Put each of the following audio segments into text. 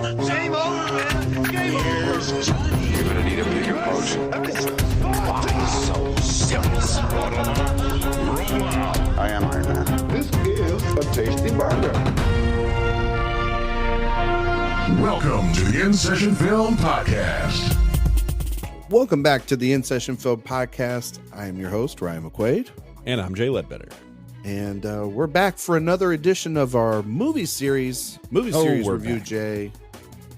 Game over, man. Game over. Johnny. You're gonna need a bigger boat. So simple. I am Iron Man. This is a tasty burger. Welcome to the InSession Film Podcast. Welcome back to the InSession Film Podcast. I am your host, Ryan McQuaid. And I'm Jay Ledbetter. And we're back for another edition of our movie series review, back. Jay.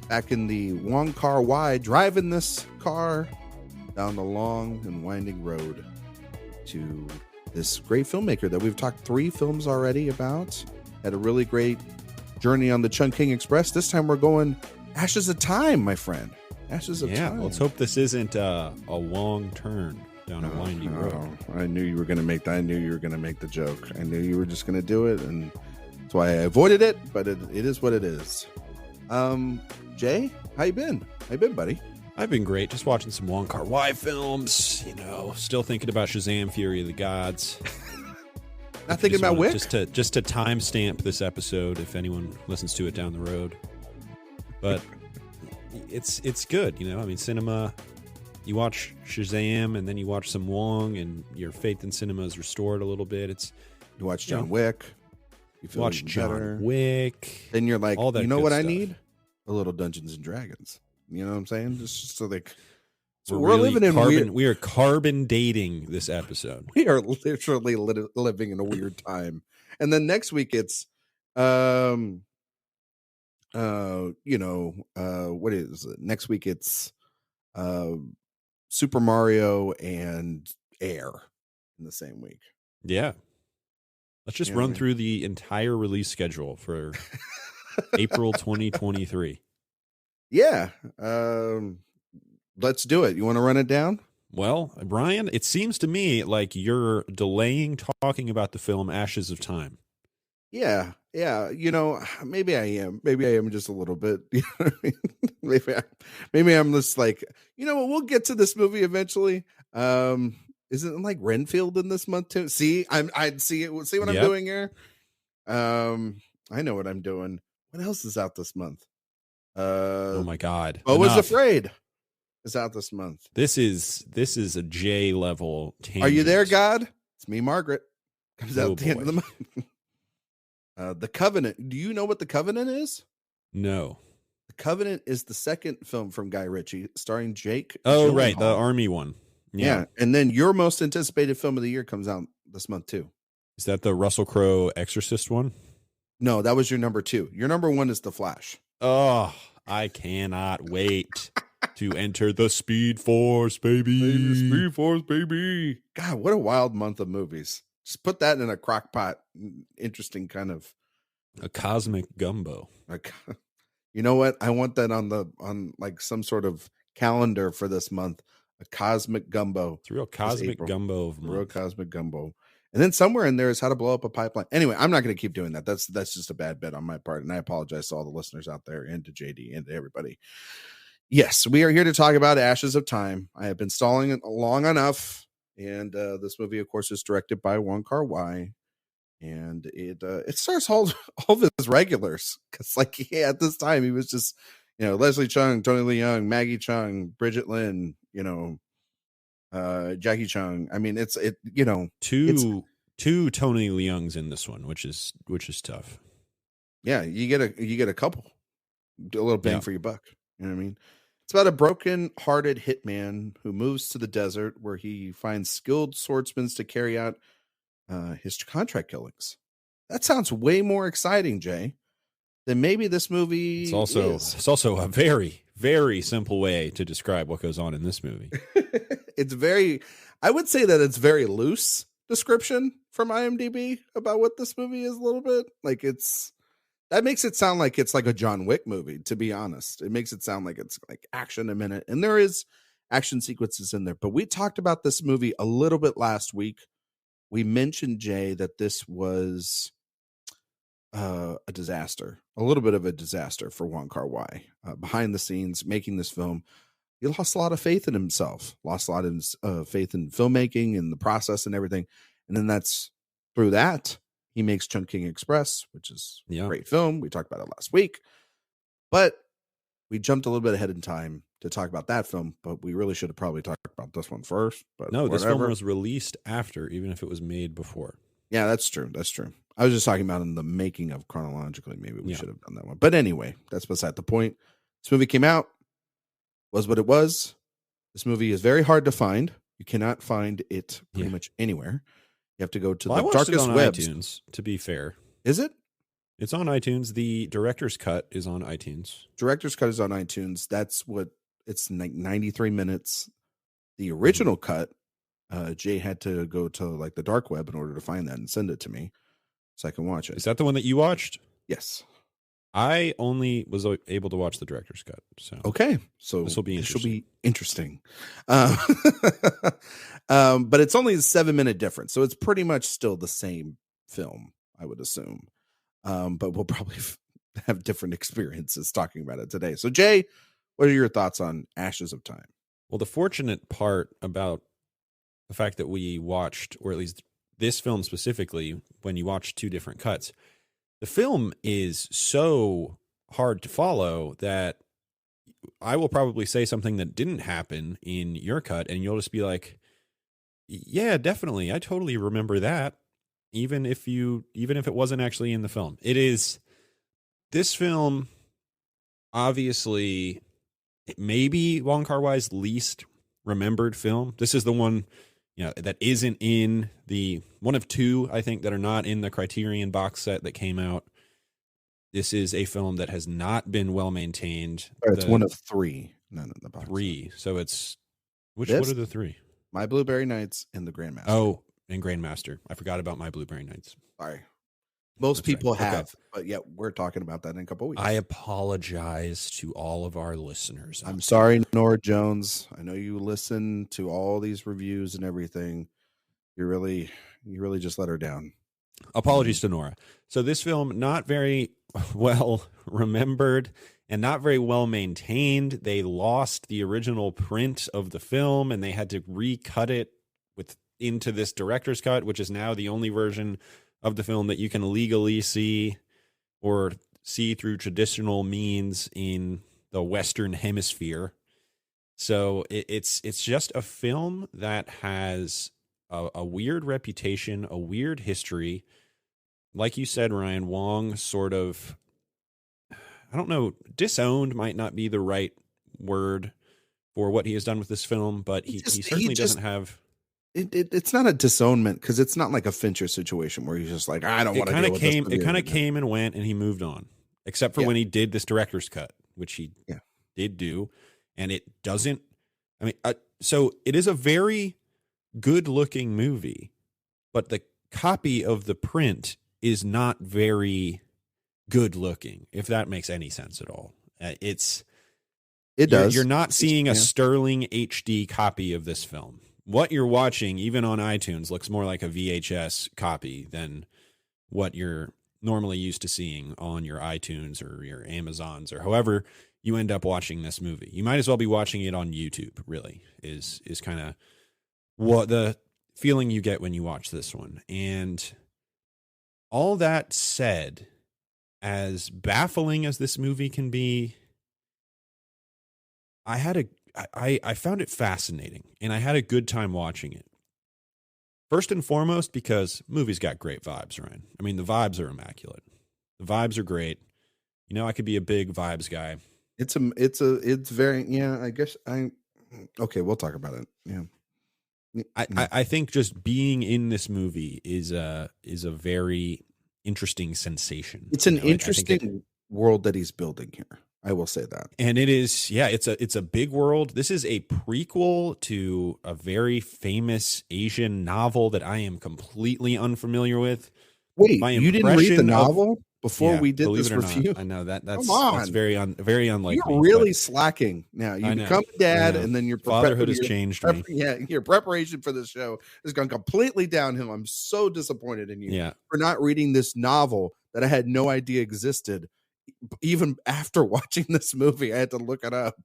Back in the Wong Kar-wai, driving this car down the long and winding road to this great filmmaker that we've talked 3 films already about. Had a really great journey on the Chungking Express. This time we're going Ashes of Time, my friend. Ashes of Time. Let's hope this isn't a long turn down a winding road. I knew you were going to make that. I knew you were going to make the joke. I knew you were just going to do it, and that's why I avoided it, but it is what it is. Jay, how you been? How you been, buddy? I've been great. Just watching some Wong Kar-wai films. Still thinking about Shazam: Fury of the Gods. Not thinking about Wick? Just to timestamp this episode if anyone listens to it down the road. But it's good, I mean, cinema. You watch Shazam and then you watch some Wong, and your faith in cinema is restored a little bit. You watch John Wick. You feel watch John better. Wick. Then you're like, all that you know good what I stuff. need? A little Dungeons and Dragons. You know what I'm saying? Just so like, We're really living in weird. We are carbon dating this episode. We are literally living in a weird time. And then next week it's, what is it? Next week it's, Super Mario and Air in the same week. Yeah. Let's just run through the entire release schedule for April 2023. Yeah. Let's do it. You want to run it down? Well, Brian, it seems to me like you're delaying talking about the film Ashes of Time. Yeah. Maybe I am. Maybe I am just a little bit. You know what I mean? Maybe I'm just like, we'll get to this movie eventually. Isn't like Renfield in this month too? See, I'd see it. See what I'm doing here. I know what I'm doing. What else is out this month? Oh my God! Bo Was Afraid is out this month. This is a J level. Tangent. Are you there, God? It's me, Margaret. Comes out at the end of the month. The Covenant. Do you know what The Covenant is? No. The Covenant is the second film from Guy Ritchie, starring Jake. Oh, right, the army one. Yeah, and then your most anticipated film of the year comes out this month too. Is that the Russell Crowe Exorcist one? No, that was your number 2. Your number 1 is The Flash. Oh, I cannot wait to enter the Speed Force, baby. The Speed Force, baby. God, what a wild month of movies. Just put that in a crock pot. Interesting kind of a cosmic gumbo. You know what? I want that on like some sort of calendar for this month. A cosmic gumbo. It's a real cosmic gumbo of month. Real cosmic gumbo. And then somewhere in there is How to Blow Up a Pipeline. Anyway, I'm not going to keep doing that. That's just a bad bit on my part. And I apologize to all the listeners out there and to JD and to everybody. Yes, we are here to talk about Ashes of Time. I have been stalling it long enough. And this movie, of course, is directed by Wong Kar-wai. And it stars all of his regulars. Because at this time, he was just, Leslie Chung, Tony Leung, Maggie Chung, Bridget Lin, Jackie Chung. I mean, it's two Tony Leungs in this one, which is tough. Yeah, you get a couple, a little bang for your buck. You know what I mean? It's about a broken-hearted hitman who moves to the desert where he finds skilled swordsmen to carry out his contract killings. That sounds way more exciting, Jay, than maybe this movie. It's also a very, very simple way to describe what goes on in this movie. I would say that it's very loose description from IMDb about what this movie is a little bit. That makes it sound like it's like a John Wick movie, to be honest. It makes it sound like it's like action a minute. And there is action sequences in there. But we talked about this movie a little bit last week. We mentioned, Jay, that this was a disaster, a little bit of a disaster for Wong Kar-wai. Behind the scenes, making this film, he lost a lot of faith in himself, lost a lot of faith in filmmaking and the process and everything. And then through that, he makes Chungking Express, which is a great film. We talked about it last week. But we jumped a little bit ahead in time to talk about that film, but we really should have probably talked about this one first. But No, this whatever. film was released after, even if it was made before. Yeah, that's true. That's true. I was just talking about in the making of chronologically. Maybe we Yeah. should have done that one. But anyway, that's beside the point. This movie came out, was what it was. This movie is very hard to find. You cannot find it pretty much anywhere. You have to go to Well, I the watched darkest it on webs. iTunes, to be fair. Is it? It's on iTunes. The director's cut is on iTunes. Director's cut is on iTunes. That's what it's like 93 minutes. The original cut, Jay had to go to like the dark web in order to find that and send it to me so I can watch it. Is that the one that you watched? Yes. I only was able to watch the director's cut. So Okay. So This will be interesting. But it's only a 7-minute difference. So it's pretty much still the same film, I would assume. But we'll probably have different experiences talking about it today. So Jay, what are your thoughts on Ashes of Time? Well, the fortunate part about the fact that we watched, or at least this film specifically, when you watch two different cuts, the film is so hard to follow that I will probably say something that didn't happen in your cut, and you'll just be like, yeah, definitely. I totally remember that. Even if it wasn't actually in the film. This film, obviously, maybe Wong Kar-wai's least remembered film. This is the one, that isn't in the one of two, I think, that are not in the Criterion box set that came out. This is a film that has not been well maintained. It's one of three. None in the box. Three. So it's what This? are the three? My Blueberry Nights and the Grandmaster. Oh, and Grandmaster. I forgot about My Blueberry Nights. Sorry. Most That's people right. Okay. have, but yet we're talking about that in a couple weeks. I apologize to all of our listeners. I'm sorry, Nora Jones. I know you listen to all these reviews and everything. You really just let her down. Apologies to Nora. So this film, not very well remembered and not very well maintained. They lost the original print of the film and they had to recut it into this director's cut, which is now the only version of the film that you can legally see or see through traditional means in the Western Hemisphere. So it's just a film that has a weird reputation, a weird history. Like you said, Ryan, Wong sort of, I don't know, disowned might not be the right word for what he has done with this film, but he certainly doesn't have... It's not a disownment because it's not like a Fincher situation where he's just like, I don't want to deal with this. It kind of came and went and he moved on, except for when he did this director's cut, which he did do. And it doesn't, so it is a very good looking movie, but the copy of the print is not very good looking, if that makes any sense at all. It does. You're not seeing a sterling HD copy of this film. What you're watching, even on iTunes, looks more like a VHS copy than what you're normally used to seeing on your iTunes or your Amazons or however you end up watching this movie. You might as well be watching it on YouTube, really, is kind of what the feeling you get when you watch this one. And all that said, as baffling as this movie can be, I found it fascinating and I had a good time watching it. First and foremost, because movie's got great vibes, Ryan. I mean, the vibes are immaculate. The vibes are great. I could be a big vibes guy. It's very, okay, we'll talk about it. Yeah. I think just being in this movie is a very interesting sensation. It's an interesting world that he's building here. I will say that. And it is, it's a big world. This is a prequel to a very famous Asian novel that I am completely unfamiliar with. Wait, you didn't read the novel before we did this review? I know that's very unlikely. You're really slacking now. You become a dad, and then your fatherhood has changed me. Yeah, your preparation for the show has gone completely downhill. I'm so disappointed in you for not reading this novel that I had no idea existed. Even after watching this movie, I had to look it up.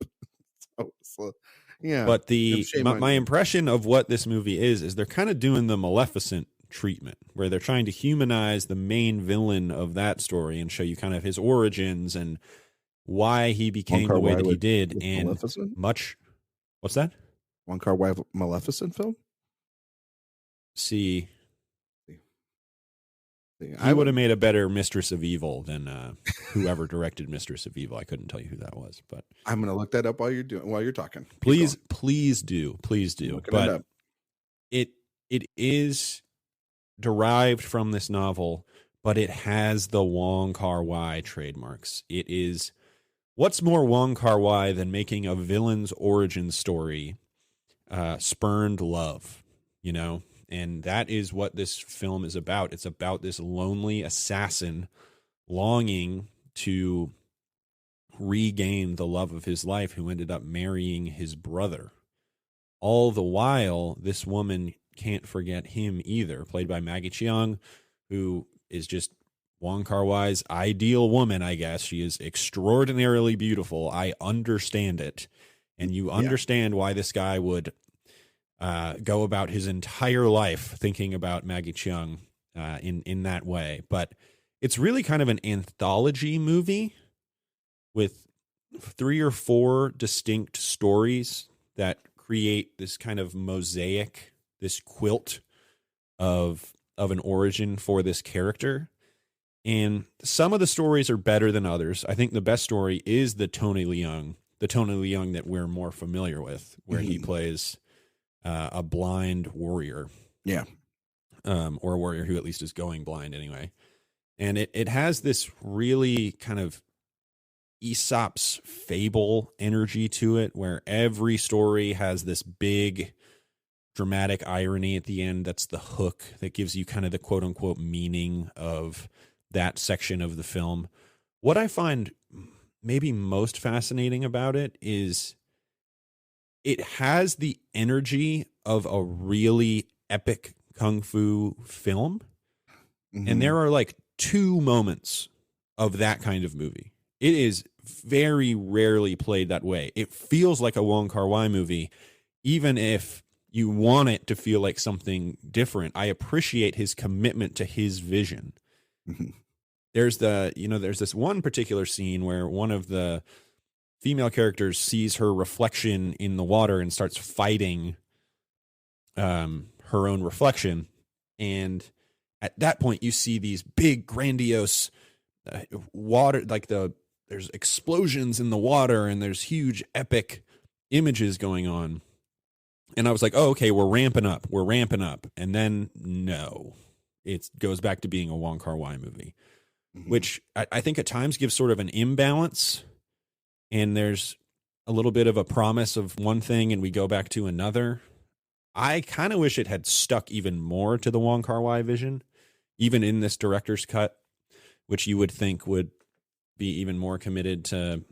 Yeah. But my impression of what this movie is they're kind of doing the Maleficent treatment, where they're trying to humanize the main villain of that story and show you kind of his origins and why he became the way that he did, and Maleficent? much. What's that? Wong Kar-wai Maleficent film? See, See, he would have made a better Mistress of Evil than whoever directed Mistress of Evil. I couldn't tell you who that was, but I'm going to look that up while you're talking. Keep please going. please do. Looking But it up. it is derived from this novel, but it has the Wong Kar-wai trademarks. It is, what's more Wong Kar-wai than making a villain's origin story, spurned love, you know? And that is what this film is about. It's about this lonely assassin longing to regain the love of his life, who ended up marrying his brother. All the while, this woman can't forget him either, played by Maggie Cheung, who is just Wong Kar-wai's ideal woman, I guess. She is extraordinarily beautiful. I understand it. And you understand why this guy would go about his entire life thinking about Maggie Cheung in that way. But it's really kind of an anthology movie with 3 or 4 distinct stories that create this kind of mosaic, this quilt of an origin for this character. And some of the stories are better than others. I think the best story is the Tony Leung that we're more familiar with, where he plays a blind warrior. Yeah. Or a warrior who at least is going blind anyway. And it has this really kind of Aesop's fable energy to it, where every story has this big dramatic irony at the end. That's the hook that gives you kind of the quote unquote meaning of that section of the film. What I find maybe most fascinating about it is it has the energy of a really epic kung fu film. Mm-hmm. And there are like 2 moments of that kind of movie. It is very rarely played that way. It feels like a Wong Kar-wai movie, even if you want it to feel like something different. I appreciate his commitment to his vision. Mm-hmm. There's this one particular scene where one of the female characters sees her reflection in the water and starts fighting her own reflection. And at that point, you see these big, grandiose water, like there's explosions in the water and there's huge, epic images going on. And I was like, oh, okay, we're ramping up. And then, no, it goes back to being a Wong Kar-wai movie, which I think at times gives sort of an imbalance. And there's a little bit of a promise of one thing and we go back to another. I kind of wish it had stuck even more to the Wong Kar-wai vision, even in this director's cut, which you would think would be even more committed to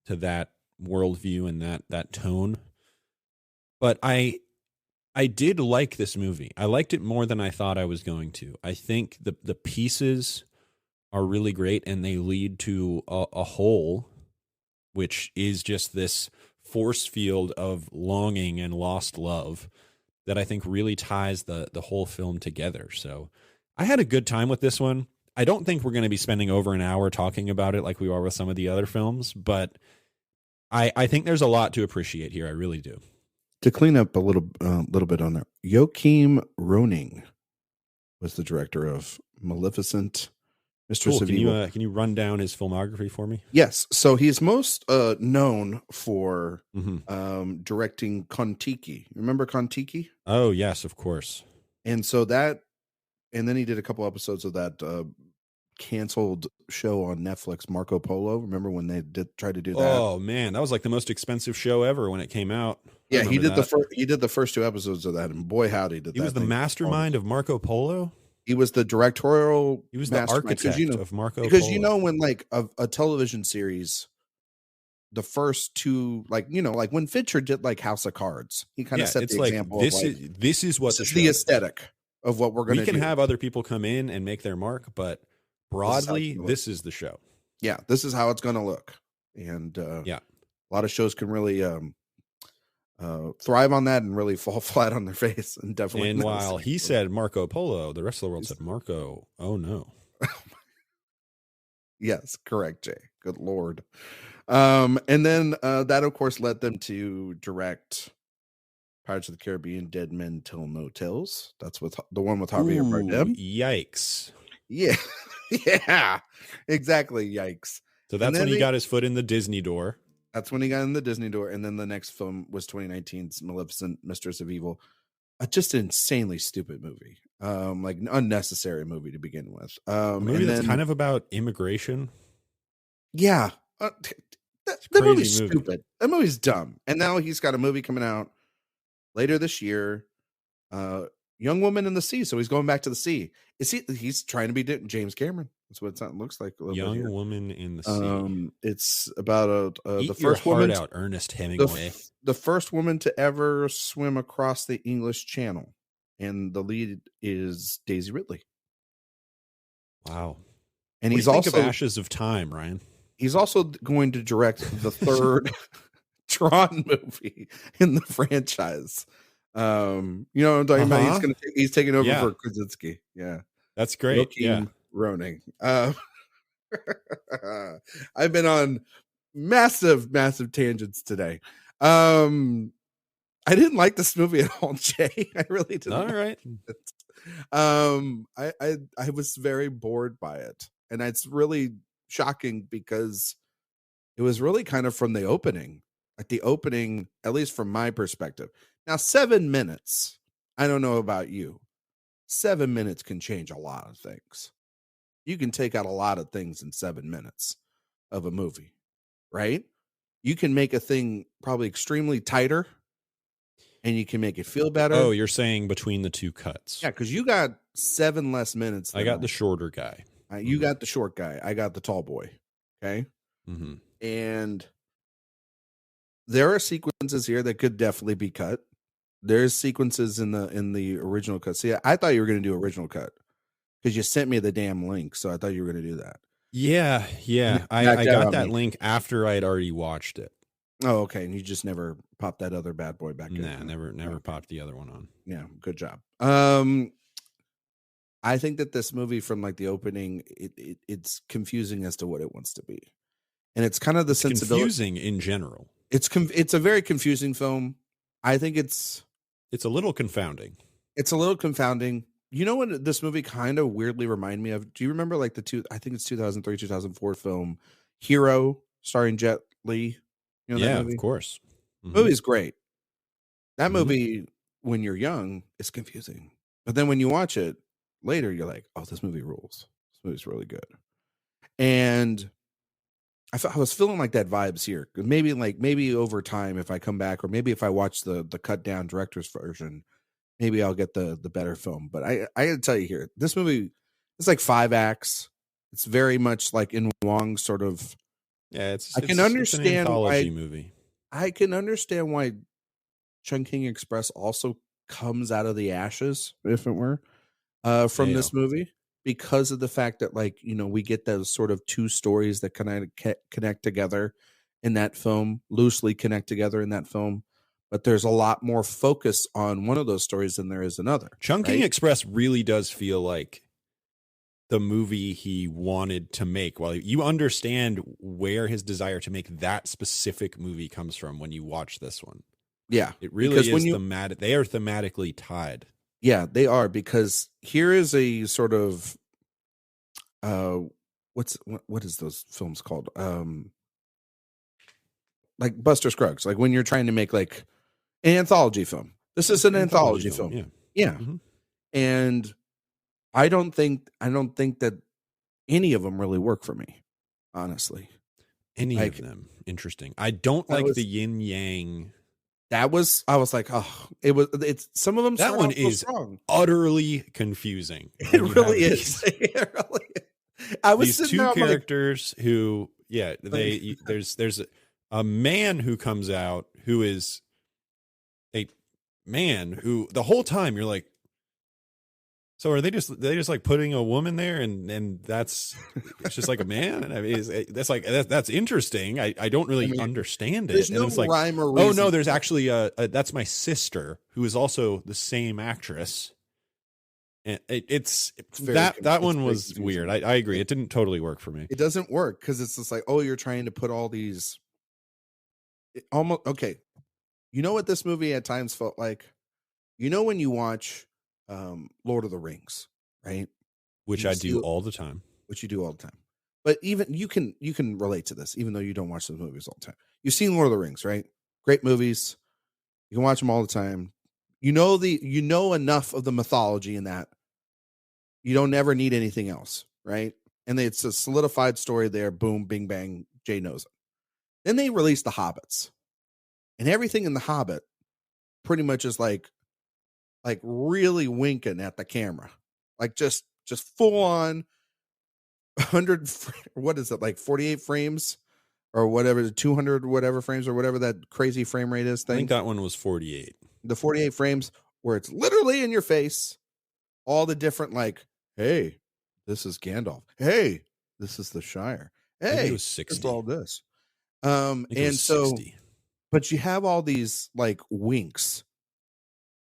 that worldview and that tone. But I did like this movie. I liked it more than I thought I was going to. I think the pieces are really great and they lead to a whole, which is just this force field of longing and lost love that I think really ties the whole film together. So I had a good time with this one. I don't think we're going to be spending over an hour talking about it like we are with some of the other films, but I think there's a lot to appreciate here. I really do. To clean up a little bit on there, Joachim Roning was the director of Maleficent, Mistress of Evil. Can you run down his filmography for me? Yes. So he's most known for directing Kon-Tiki. Remember Kon-Tiki? Oh, yes, of course. And then he did a couple episodes of that canceled show on Netflix, Marco Polo. Remember when they tried to do that? Oh man, that was like the most expensive show ever when it came out. Yeah, he did the first 2 episodes of that, and boy howdy did that. He was the mastermind of Marco Polo. He was the directorial. He was the architect of Marco Polo. Because when like a television series, the first 2, like when Fincher did like House of Cards, he kind of set the example. This is the aesthetic of what we're going to do. We can have other people come in and make their mark, but broadly, this is the show. Yeah, this is how it's going to look. And a lot of shows can really thrive on that and really fall flat on their face. And definitely. And while he said Marco Polo, the rest of the world said Marco. Oh no. Yes, correct, Jay. Good Lord. And then that of course led them to direct Pirates of the Caribbean: Dead Men Tell No Tales. That's with the one with Javier Bardem. Yikes. Yeah. Yeah. Exactly. Yikes. So that's when he got his foot in the Disney door. That's when he got in the Disney door. And then the next film was 2019's Maleficent, Mistress of Evil. Just an insanely stupid movie. Like an unnecessary movie to begin with. A movie that's kind of about immigration. Yeah. That movie's movie. stupid. That movie's dumb. And now he's got a movie coming out later this year. Young Woman in the Sea. So he's going back to the sea. He's trying to be James Cameron. That's what it looks like. Young Woman in the Sea. It's about the first woman woman out, Ernest Hemingway. The first woman to ever swim across the English Channel, and the lead is Daisy Ridley. Wow! And what he's do you think also of Ashes of Time, Ryan. He's also going to direct the third Tron movie in the franchise. You know what I'm talking about? He's taking over for Krasinski. Yeah, that's great. Yeah, Roning. I've been on massive tangents today. I didn't like this movie at all, Jay. I really didn't. All right. I was very bored by it, and it's really shocking because it was really kind of from the opening. Like the opening, at least from my perspective. Now, 7 minutes. I don't know about you. 7 minutes can change a lot of things. You can take out a lot of things in 7 minutes of a movie, right? You can make a thing probably extremely tighter, and you can make it feel better. Oh, you're saying between the two cuts. Yeah, because you got 7 less minutes. I got the shorter guy. You got the short guy. I got the tall boy. Okay? Mm-hmm. And there are sequences here that could definitely be cut. There's sequences in the original cut. See, I thought you were going to do original cut because you sent me the damn link, so I thought you were going to do that. Yeah. I got that link after I'd already watched it. Oh, okay. And you just never popped that other bad boy back in. Nah, never popped the other one on. Yeah, good job. I think that this movie, from like the opening, it's confusing as to what it wants to be, and it's kind of the sensibility. Confusing in general. It's a very confusing film. I think it's a little confounding. It's a little confounding. You know what this movie kind of weirdly reminded me of? Do you remember like I think it's 2003, 2004 film Hero starring Jet Li? You know that movie? Of course. Mm-hmm. Movie's great. That movie, when you're young, is confusing. But then when you watch it later, you're like, oh, this movie rules. This movie's really good. And I was feeling like that vibes here. Maybe over time, if I come back, or maybe if I watch the cut down director's version, maybe I'll get the better film. But I got to tell you here, this movie, it's like 5 acts. It's very much like in Wong's sort of. Yeah, I can understand it's an anthology why, movie. I can understand why Chungking Express also comes out of the ashes, if it were, from this movie, because of the fact that, like, you know, we get those sort of two stories that kind of connect together in that film, loosely connect together in that film. But there's a lot more focus on one of those stories than there is another. Chungking Express really does feel like the movie he wanted to make. Well, you understand where his desire to make that specific movie comes from when you watch this one. Yeah. It really is thematic. They are thematically tied. Yeah, they are, because here is a sort of what is those films called? Like Buster Scruggs, like when you're trying to make like an anthology film. This is an anthology film. Yeah. Mm-hmm. And I don't think that any of them really work for me, honestly. Any of them. Interesting. I don't like the yin yang. I was like, oh, it's some of them. That one is utterly confusing. It really is. I was these two characters who, there's a man who comes out who is a man who the whole time you're like, so are they just like putting a woman there and that's it's just like a man? And I mean, that's interesting. I don't really understand it. There's and no it's like, rhyme or reason. Oh no, there's actually that's my sister who is also the same actress. And it's that one was weird. I agree. It didn't totally work for me. It doesn't work because it's just like, oh, you're trying to put all these almost okay. You know what this movie at times felt like? You know when you watch Lord of the Rings, right? Which You I see do all the time. which you do all the time. But even you can relate to this, even though you don't watch those movies all the time. You've seen Lord of the Rings, right? Great movies. You can watch them all the time. You know enough of the mythology in that. You don't ever need anything else, right? And it's a solidified story there. Boom, bing, bang. Jay knows it. Then they released the Hobbits, and everything in the Hobbit pretty much is like really winking at the camera, like just full on 100. What is it, like 48 frames or whatever, the 200 whatever frames or whatever that crazy frame rate is I thing. think that one was 48. The 48 frames where it's literally in your face, all the different like, hey, this is Gandalf. Hey, this is the Shire. Maybe Hey, it was 60. it's all this. I think it And was so, 60. but you have all these like winks,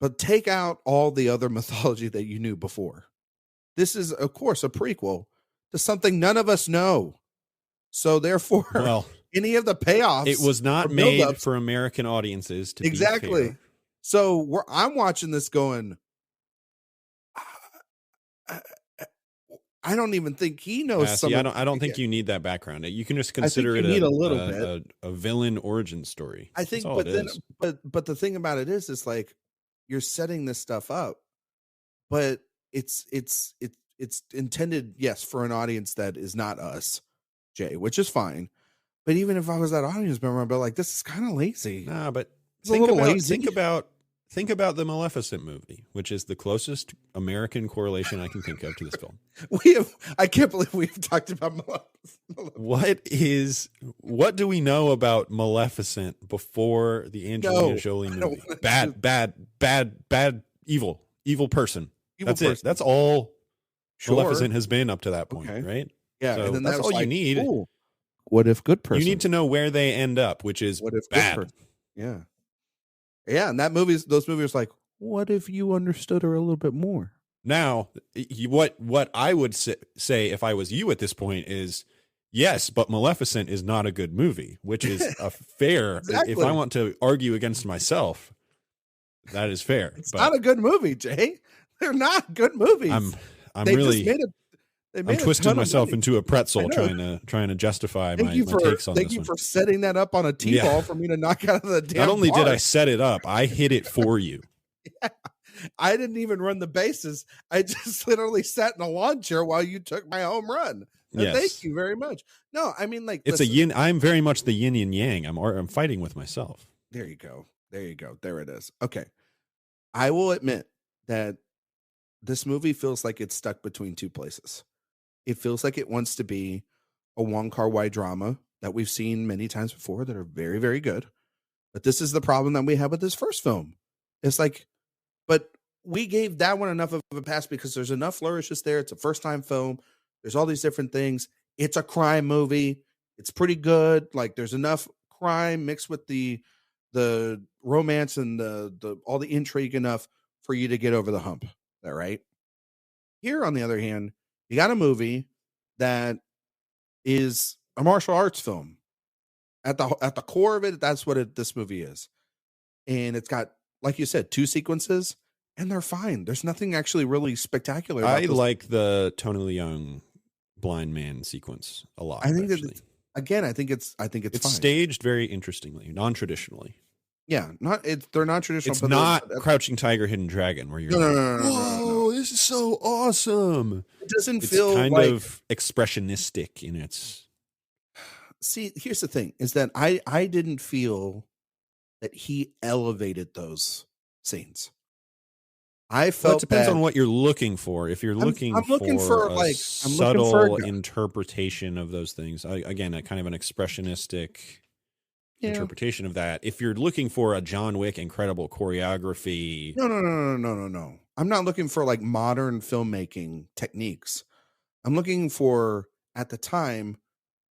but take out all the other mythology that you knew before. This is, of course, a prequel to something none of us know. So therefore, Well, any of the payoffs, it was not or made buildups- for American audiences to exactly. be fair. So I'm watching this going, I don't even think he knows. See, I don't think you need that background. You can just consider it need a little bit. a villain origin story. I think, That's all but it then, is. but the thing about it is like you're setting this stuff up, but it's intended, yes, for an audience that is not us, Jay, which is fine. But even if I was that audience member, I'd be like, this is kind of lazy. Nah, but It's a little lazy. think about the Maleficent movie, which is the closest American correlation I can think of to this film. I can't believe we've talked about Maleficent. What do we know about Maleficent before the Angelina Jolie movie? Bad, evil person. That's it. That's all Maleficent has been up to that point, right? Yeah, so and then that's all you need. Ooh, what if good person? You need to know where they end up, which is what if bad. Good person? Yeah, and those movies like, what if you understood her a little bit more? Now, what I would say if I was you at this point is, yes, but Maleficent is not a good movie, which is a fair. Exactly. If I want to argue against myself, that is fair. It's not a good movie, Jay. They're not good movies. I'm they really. Just made I'm twisting myself into a pretzel trying to justify my takes on this one. Thank you for setting that up on a T-ball for me to knock out of the damn. Not only park. did I set it up, I hit it for you. Yeah. I didn't even run the bases. I just literally sat in a lawn chair while you took my home run. Yes. Thank you very much. No, I mean, like, it's listen, a yin. I'm very much the yin and yang. I'm fighting with myself. There you go. There it is. Okay. I will admit that this movie feels like it's stuck between two places. It feels like it wants to be a Wong Kar-wai drama that we've seen many times before that are very, very good. But this is the problem that we have with this first film. It's like, but we gave that one enough of a pass because there's enough flourishes there. It's a first-time film. There's all these different things. It's a crime movie. It's pretty good. Like, there's enough crime mixed with the romance and the all the intrigue enough for you to get over the hump. All right. Here, on the other hand, you got a movie that is a martial arts film. At the core of it, that's what this movie is. And it's got, like you said, two sequences, and they're fine. There's nothing actually really spectacular about I this. like the Tony Leung blind man sequence a lot. I think actually. I think it's fine. Staged very interestingly, non-traditionally. Yeah, they're not traditional. It's not Crouching Tiger, Hidden Dragon, where you're no. This is so awesome. It doesn't It's feel kind like, of expressionistic in its. See, here's the thing: is that I didn't feel that he elevated those scenes. I felt It depends on what you're looking for. If you're looking for a subtle interpretation of those things, again, a kind of an expressionistic interpretation of that. If you're looking for a John Wick incredible choreography, no. I'm not looking for like modern filmmaking techniques. I'm looking for, at the time,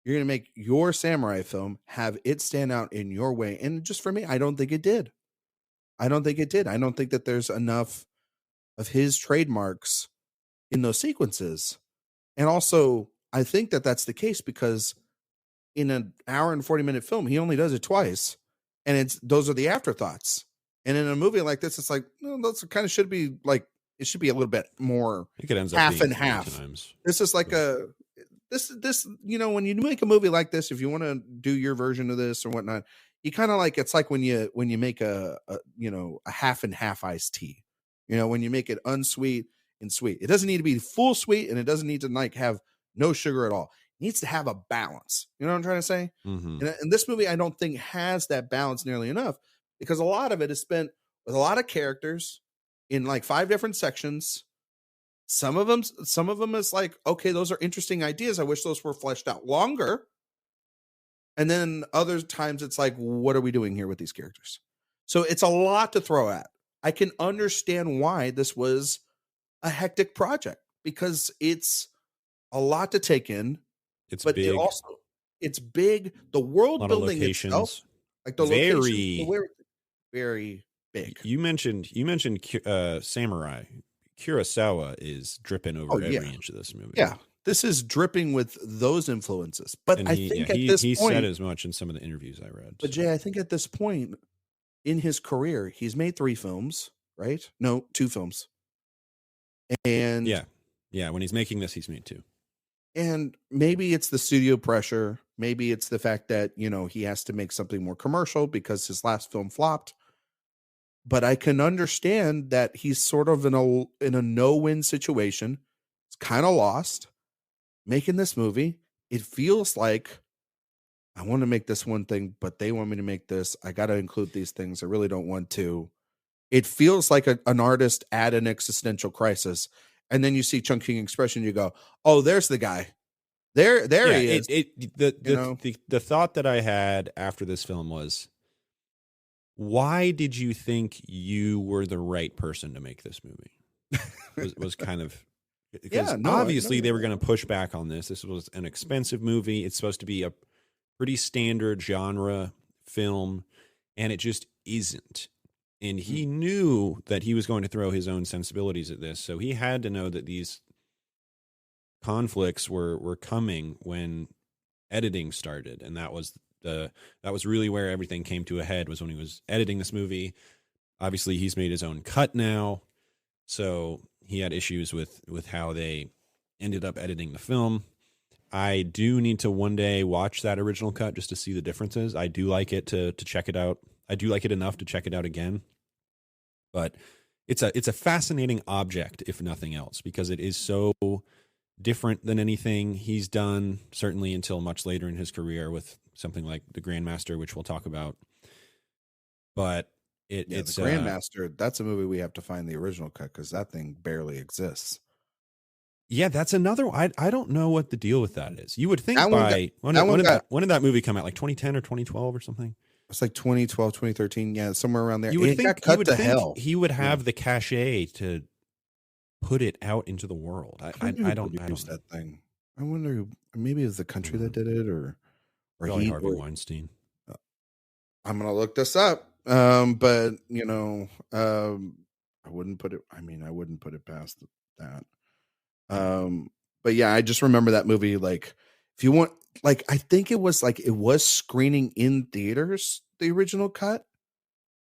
you're going to make your samurai film, have it stand out in your way. And just for me, I don't think it did. I don't think that there's enough of his trademarks in those sequences. And also, I think that that's the case because in an hour and 40-minute film, he only does it twice. and those are the afterthoughts. And in a movie like this, it's like, no, that's kind of should be like, it should be a little bit more I think it ends up half being and 3 half. times. This is like this, when you make a movie like this, if you want to do your version of this or whatnot, you kind of like, it's like when you make a half and half iced tea, when you make it unsweet and sweet, it doesn't need to be full sweet, and it doesn't need to like have no sugar at all. It needs to have a balance. You know what I'm trying to say? Mm-hmm. And this movie, I don't think has that balance nearly enough, because a lot of it is spent with a lot of characters in like 5 different sections. Some of them is like, okay, those are interesting ideas. I wish those were fleshed out longer. And then other times it's like, what are we doing here with these characters? So it's a lot to throw at. I can understand why this was a hectic project, because it's a lot to take in. It's but big. It's big. The world A lot of building locations. itself, like the locations, very, very big. You mentioned Samurai. Kurosawa is dripping over every inch of this movie. Yeah, this is dripping with those influences. But And I he, think yeah, at he, this he point, said as much in some of the interviews I read. but Jay, I think at this point in his career, he's made 3 films, right? No, 2 films. And yeah, when he's making this, he's made 2. And maybe it's the studio pressure. Maybe it's the fact that, he has to make something more commercial because his last film flopped. But I can understand that he's sort of in a no-win situation. It's kind of lost making this movie. It feels like I want to make this one thing, but they want me to make this. I got to include these things. I really don't want to. It feels like an artist at an existential crisis. And then you see Chungking Expression, you go, oh, there's the guy. There he is. The thought that I had after this film was, why did you think you were the right person to make this movie? was kind of, because obviously they were going to push back on this. This was an expensive movie. It's supposed to be a pretty standard genre film, and it just isn't. And he knew that he was going to throw his own sensibilities at this, so he had to know that these conflicts were coming when editing started, and that was really where everything came to a head, was when he was editing this movie. Obviously, he's made his own cut now, so he had issues with how they ended up editing the film. I do need to one day watch that original cut just to see the differences. I do like it to check it out. I do like it enough to check it out again. But it's a fascinating object, if nothing else, because it is so different than anything he's done, certainly until much later in his career with something like The Grandmaster, which we'll talk about. But it's The Grandmaster, that's a movie we have to find the original cut, because that thing barely exists. Yeah, that's another one. I don't know what the deal with that is. You would think when did that movie come out? Like 2010 or 2012 or something? It's like 2012, 2013. Yeah, somewhere around there. You would think hell. He would have the cachet to put it out into the world. I don't know that thing. I wonder, maybe it's the country that did it, or Harvey Weinstein. I'm gonna look this up. But I wouldn't put it. I wouldn't put it past that. But yeah, I just remember that movie. Like, if you want, like, I think it was screening in theaters, the original cut,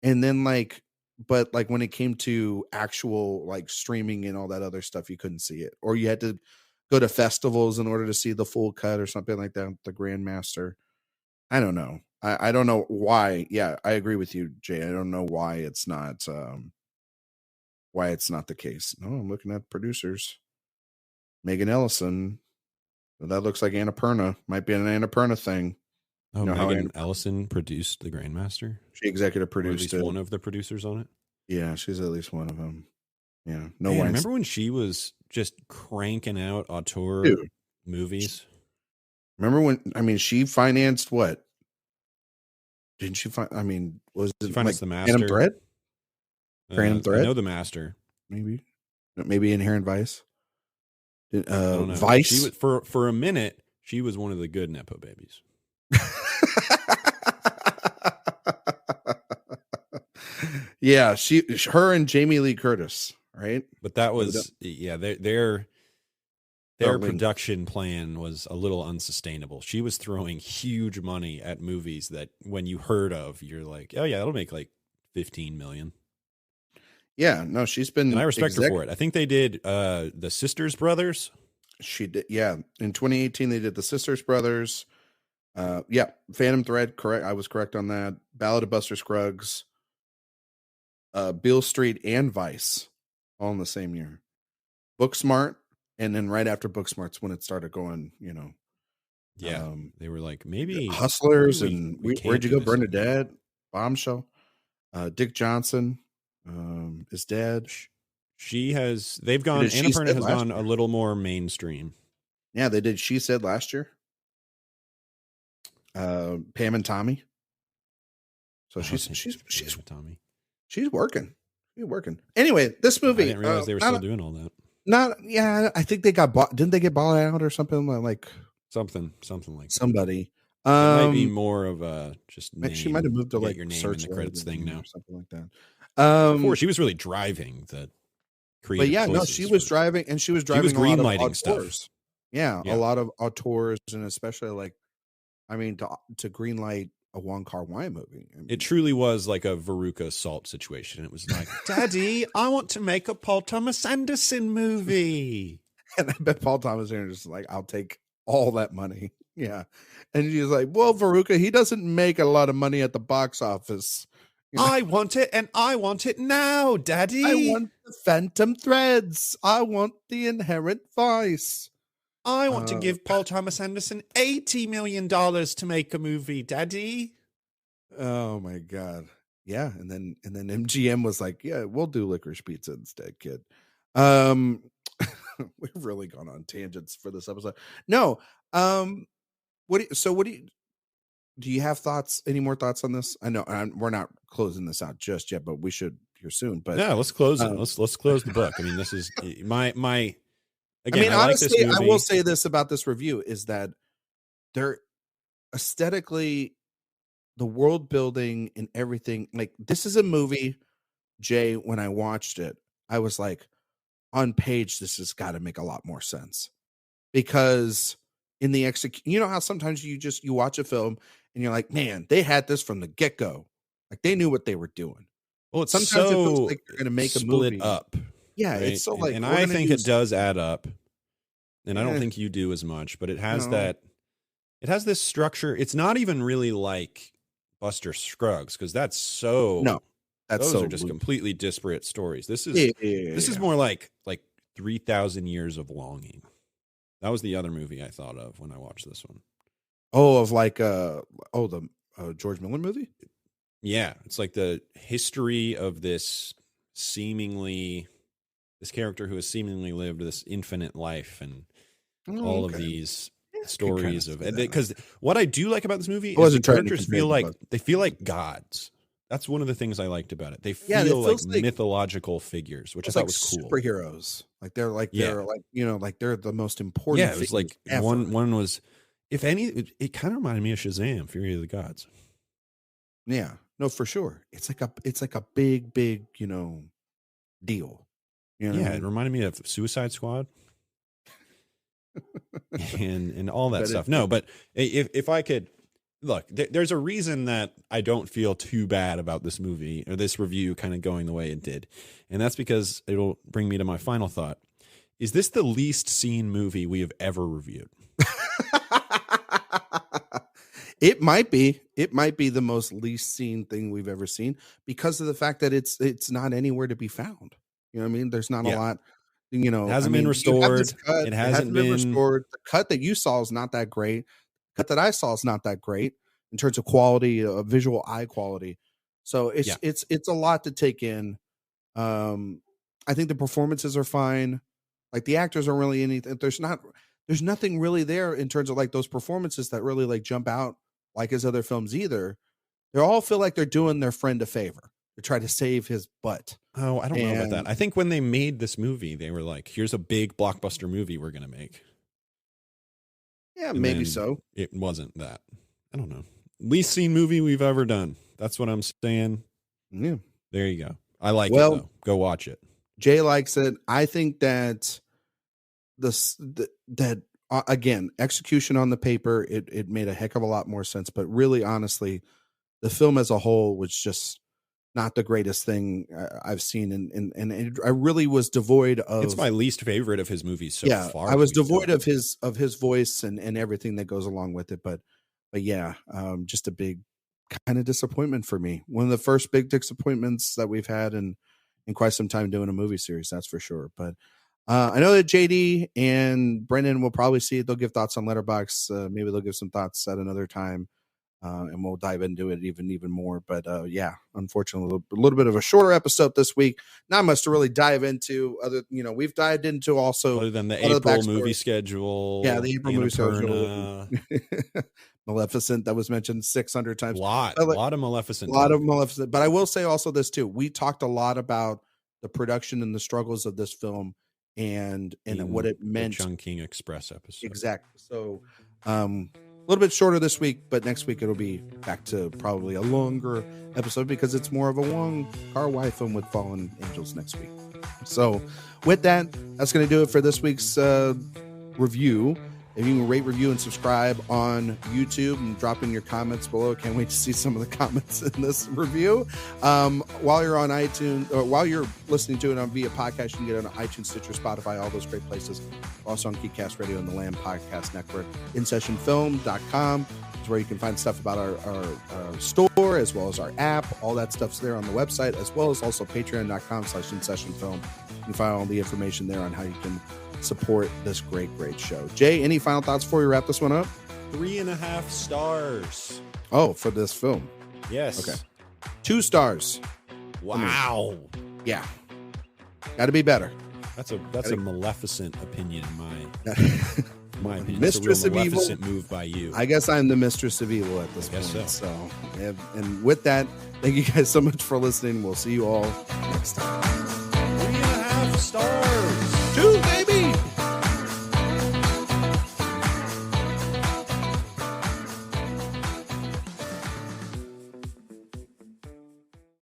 and then but when it came to actual streaming and all that other stuff, you couldn't see it, or you had to go to festivals in order to see the full cut or something like that. The Grandmaster. I don't know. I don't know why. Yeah, I agree with you, Jay. I don't know why it's not the case. No, I'm looking at producers. Megan Ellison. That looks like Annapurna. Might be an Annapurna thing. Oh, Megan Ellison produced The Grandmaster? She executive produced at least one of the producers on it? Yeah, she's at least one of them. Yeah. No way. Remember when she was just cranking out auteur movies? Remember when, she financed what? Didn't she was it financed The Master? Phantom Thread? Phantom Thread? I know The Master. Maybe Inherent Vice? I don't know. Vice? She was, for a minute, she was one of the good Nepo babies. Yeah, her and Jamie Lee Curtis, right? But that was they're their Darling. production plan was a little unsustainable. She was throwing huge money at movies that when you heard of, you're like, oh yeah, it'll make like 15 million. Yeah, no, she's been. And I respect her for it. I think they did the Sisters Brothers. She did. Yeah, in 2018 they did the Sisters Brothers. Yeah, Phantom Thread. Correct. I was correct on that. Ballad of Buster Scruggs. Beale Street and Vice, all in the same year. Booksmart, and then right after Booksmart's when it started going. Yeah, they were like maybe Hustlers maybe and we can't Where'd You do Go, this Bernadette, Bombshell. Dick Johnson is dead. They've gone. Did She Annapurna Said has last gone a year. little more mainstream. Yeah, they did. She Said last year. Pam and Tommy. So she's Tommy. she's working. She's working. Anyway, this movie. I didn't realize they were still doing all that. I think they got bought. Didn't they get bought out or something like Something like that. somebody? It might be more of a just name. She might have moved to get like your name search in the credits thing now. or something like that. Before she was really driving the creative. But yeah, no, she was driving, and she was driving. green a lot lighting of stuff. auteurs. Yeah, Yeah. a lot of auteurs, and especially like, I mean, to green light a Wong Kar-wai movie. I mean, It truly was like a Veruca Salt situation. It was like, Daddy, I want to make a Paul Thomas Anderson movie. and I bet Paul Thomas Anderson is like, I'll take all that money. Yeah, and she's like, well, Veruca, he doesn't make a lot of money at the box office. I want it, and I want it now, Daddy. I want the Phantom Threads. I want the Inherent Vice. I want to give Paul Thomas Anderson $80 million to make a movie, Daddy. Oh my God. Yeah. And then MGM was like, yeah, we'll do Licorice Pizza instead, kid. We've really gone on tangents for this episode. No. Do you have thoughts? Any more thoughts on this? I know we're not closing this out just yet, but we should here soon. But yeah, let's close it. Let's close the book. I mean, this is my. Again, I mean, honestly, like this I movie. will say this about this review is that they're aesthetically, the world building and everything. Like, this is a movie, Jay. When I watched it, I was like, on page, this has got to make a lot more sense, because in the you know how sometimes you watch a film and you're like, man, they had this from the get go, like they knew what they were doing. Well, it's sometimes so it feels like they're going to make a split movie up. Yeah, right? it's so like, and I think it does add up. And I don't think you do as much, but it has No. it has this structure. It's not even really like Buster Scruggs, because that's so No, that's those so are just loose. completely disparate stories. This is this is more like 3,000 Years of Longing. That was the other movie I thought of when I watched this one. of like the George Miller movie. Yeah, it's like the history of this character who has seemingly lived this infinite life, and all of these stories of it. Because what I do like about this movie is the characters feel like gods. That's one of the things I liked about it. They feel like mythological figures, which I thought was cool. Superheroes, like they're the most important. Yeah, it was like ever. one was, if any, it kind of reminded me of Shazam, Fury of the Gods. Yeah, no, for sure. It's like a big, deal. You know what I It mean? reminded me of Suicide Squad. and all that stuff. No, but if I could look, there's a reason that I don't feel too bad about this movie or this review kind of going the way it did. And that's because it'll bring me to my final thought. Is this the least seen movie we have ever reviewed? It might be the most least seen thing we've ever seen, because of the fact that it's not anywhere to be found. You know what I mean? There's not a lot. It hasn't been restored. It hasn't been restored. The cut that you saw is not that great. The cut that I saw is not that great in terms of quality, visual eye quality. So it's a lot to take in. I think the performances are fine. Like, the actors aren't really anything. There's nothing really there in terms of like those performances that really like jump out like his other films either. They all feel like they're doing their friend a favor. They try to save his butt. Oh, I don't know about that. I think when they made this movie, they were like, here's a big blockbuster movie we're going to make. Yeah, And maybe then so. It wasn't that. I don't know. Least seen movie we've ever done. That's what I'm saying. Yeah. There you go. I like it, though. Go watch it. Jay likes it. I think that that again, execution on the paper, it made a heck of a lot more sense. But really, honestly, the film as a whole was just not the greatest thing I've seen, and I really was devoid of. It's my least favorite of his movies so far. I was devoid of his voice and everything that goes along with it. But yeah, just a big kind of disappointment for me. One of the first big disappointments that we've had in quite some time doing a movie series, that's for sure. But I know that JD and Brendan will probably see it. They'll give thoughts on Letterboxd. Maybe they'll give some thoughts at another time. And we'll dive into it even more. But yeah, unfortunately, a little bit of a shorter episode this week. Not much to really dive into. We've dived into also other than the April movie schedule. Yeah, the April movie schedule. Maleficent that was mentioned 600 times. A lot of Maleficent. But I will say also this too. We talked a lot about the production and the struggles of this film and what it meant. The Chungking Express episode. Exactly. So. A little bit shorter this week, but next week it'll be back to probably a longer episode because it's more of a Wong Kar-wai film with fallen angels next week. So with that, that's going to do it for this week's review. If you can rate, review, and subscribe on YouTube and drop in your comments below. Can't wait to see some of the comments in this review. While you're on iTunes, or while you're listening to it on via podcast, you can get it on iTunes, Stitcher, Spotify, all those great places. Also on Geekcast Radio and the Lamb Podcast Network. InSessionFilm.com is where you can find stuff about our store, as well as our app. All that stuff's there on the website, as well as also Patreon.com/InSessionFilm. You can find all the information there on how you can support this great show. Jay, any final thoughts before we wrap this one up? 3.5 stars. Oh, for this film. Yes. Okay. 2 stars. Wow. Yeah. Got to be better. That's a Maleficent opinion in my opinion. Mistress That's a real of Maleficent Evil. move by you. I guess I'm the Mistress of Evil at this point. So. And with that, thank you guys so much for listening. We'll see you all next time. 3.5 stars.